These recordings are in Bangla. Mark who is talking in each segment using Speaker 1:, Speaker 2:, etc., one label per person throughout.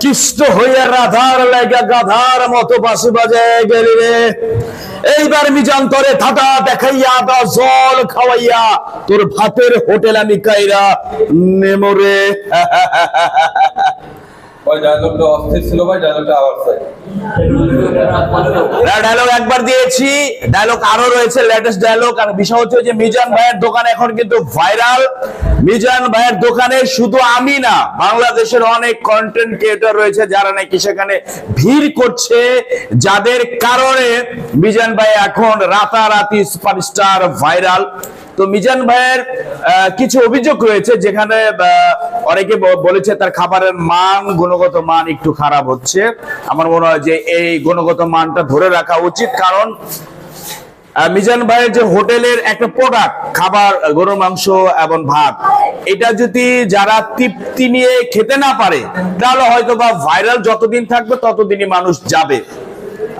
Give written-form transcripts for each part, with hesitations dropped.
Speaker 1: কৃষ্ণ হইয়া রাধার লাগা গাধার মতো বাঁশি বাজায় গেলি রে। এইবার মিজান তোরে ঠাটা দেখাইয়া দা জল খাওয়াইয়া তোর ভাতের হোটেল আমি কাইরা নেমরে।
Speaker 2: ভাই ডায়লগটা অস্থির ছিল ভাই, ডায়লগটা আবার চাই।
Speaker 1: ডায়লগ একবার দিয়েছি, ডায়লগ আরো রয়েছে, লেটেস্ট ডায়লগ। আর বিষয় হচ্ছে যে মিজান ভাইয়ের দোকান এখন কিন্তু ভাইরাল। মিজান ভাইয়ের দোকানে শুধু আমি না, বাংলাদেশের অনেক কন্টেন্ট ক্রিয়েটর রয়েছে যারা নাকি সেখানে ভিড় করছে, যাদের কারণে মিজান ভাই এখন রাতারাতি সুপারস্টার, ভাইরাল। তো মিজান ভাইয়ের কিছু অভিযোগ রয়েছে, যেখানে অনেকে বলেছে তার খাবারের মান, গুণগত মান একটু খারাপ হচ্ছে। আমার মনে হয় যে এই গুণগত মানটা ধরে রাখা উচিত, কারণ মিজান ভাইয়ের যে হোটেলের একটা প্রোডাক্ট, খাবার, গরুর মাংস এবং ভাত, এটা যদি যারা তৃপ্তি নিয়ে খেতে না পারে, তাহলে হয়তো বা ভাইরাল যতদিন থাকবে ততদিনই মানুষ যাবে।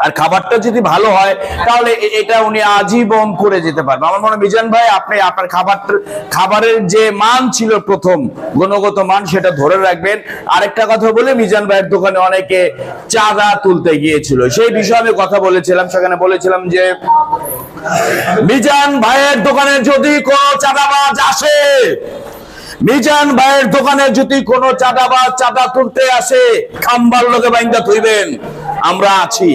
Speaker 1: আর খাবারটা যদি ভালো হয় তাহলে এটা উনি আজীবন করে যেতে পারবে। আমার মনে হয় মিজান ভাই, আপনি আপনার খাবারের যে মান ছিল প্রথম, গুণগত মান, সেটা ধরে রাখবেন। আরেকটা কথা বলে, মিজান ভাইয়ের দোকানে অনেকে চাঁদা তুলতে গিয়েছিল, সেই বিষয়ে আমি কথা বলেছিলাম। সেখানে বলেছিলাম যে মিজান ভাইয়ের দোকানে যদি কোনো চাঁদাবাজ আসে, মিজান ভাইয়ের দোকানে যদি কোনো চাঁদাবাজ চাঁদা তুলতে আসে, খাম্বার লোকে বাইন্দা থইবেন, আমরা আছি।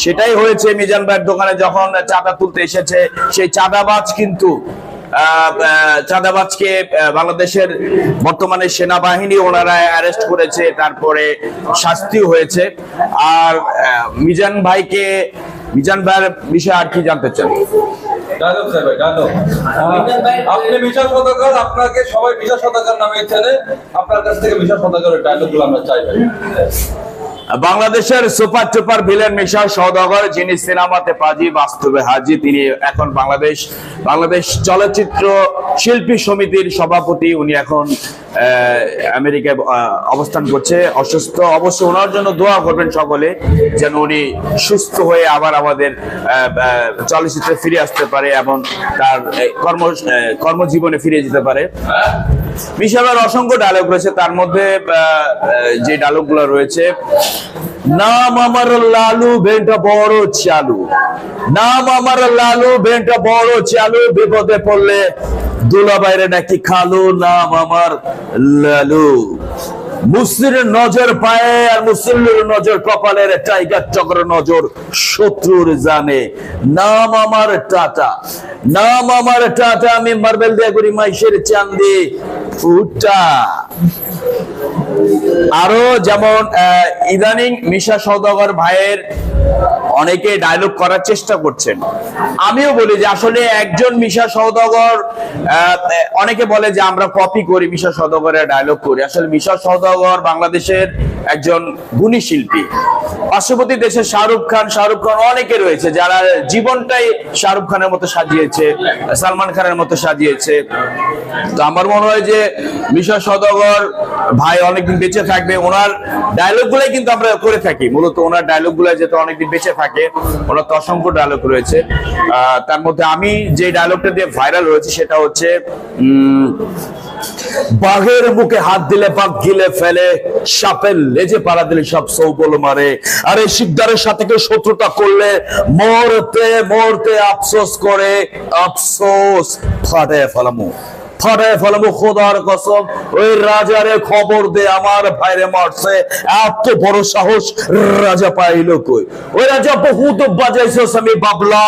Speaker 1: সেটাই হয়েছে মিজান ভাইয়ের দোকানে যখন চাঁদা তুলতে এসেছে। সেই চাঁদাবাজ কিন্তু চাঁদাবাজকে বাংলাদেশের বর্তমানে সেনাবাহিনী ওনারা অ্যারেস্ট করেছে, তারপরে শাস্তিও হয়েছে। আর মিজান ভাইয়ের বিষয়ে আর কি জানতে চান?
Speaker 2: আপনি মিশা সওদাগর, আপনাকে সবাই মিশা সওদাগর নামে চেনে। আপনার কাছ থেকে মিশা সওদাগরের ডায়লগগুলো আমরা চাই ভাই।
Speaker 1: বাংলাদেশের সুপার টুপার ভিলেন মিশা সওদাগর, যিনি সিনেমাতে পাজি বাস্তবে হাজি, তিনি এখন বাংলাদেশ চলচ্চিত্র শিল্পী সমিতির সভাপতি। উনি এখন আমেরিকায় অবস্থান করছে, অসুস্থ। অবশ্য ওনার জন্য দোয়া করবেন সকলে, যেন উনি সুস্থ হয়ে আবার আমাদের চলচ্চিত্রে ফিরে আসতে পারে এবং তার কর্মজীবনে ফিরে যেতে পারে। মিশাবের অসংখ্য ডায়লগ রয়েছে, তার মধ্যে যে ডায়লগগুলো রয়েছে, নাম আমার লালু বেনটা বড় চালু, নাম আমার লালু বেনটা বড় চালু, বিপদে পড়লে দুলা বাইরে নাকি খালু, নাম আমার লালু। মুসলিমের নজর পায়ে আর মুসলিমের নজর কপালের, টাইগার চক্র নজর শত্রুর জানে, নাম আমার টাটা, নাম আমার টাটা, আমি মার্বেল দিয়ে করি মাইশের চান্দি ফুটা। আরো যেমন ইদানিং মিশা সওদাগর ভাইয়ের অনেকে ডায়লগ করার চেষ্টা করছেন। আমিও বলি যে আসলে একজন মিশা সওদাগর, অনেকে বলে যে আমরা কপি করি, মিশা সওদাগরের ডায়লগ করি। আসলে মিশা সওদাগর বাংলাদেশের একজন গুণী শিল্পী। পার্শ্ববর্তী দেশের শাহরুখ খান অনেকে রয়েছে যারা জীবনটাই শাহরুখ খানের মতো সাজিয়েছে, সালমান খানের মতো সাজিয়েছে। তো আমার মনে হয় যে মিশা সওদাগর ভাই অনেকদিন বেঁচে থাকবে। ওনার ডায়লগ গুলাই কিন্তু আমরা করে থাকি, মূলত ওনার ডায়লগ গুলা যেহেতু অনেকদিন বেঁচে থাকে। ওনার তো অসংখ্য ডায়লগ রয়েছে, তার মধ্যে আমি যে ডায়লগটা দিয়ে ভাইরাল হয়েছে সেটা হচ্ছে, বাঘের মুখে হাত দিলে বাঘ গিলে ফেলে, সাপের লেজে পাড়া দিলে সব সৌবল মারে, আর এই শিকদারের সাথে কেউ শত্রুতা করলে মরতে মরতে আফসোস করে, আফসোস ফাটায় ফেলামু, ফাটায় ফেলামু খোদার কসম। ওই রাজারে খবর দে আমার ভাইরে মারছে, এত বড় সাহস রাজা পাইল কই? ওই রাজা বহুত বাজাইছস আমি বাবলা,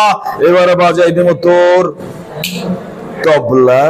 Speaker 1: এবারে বাজাই দেব তোর তবলা।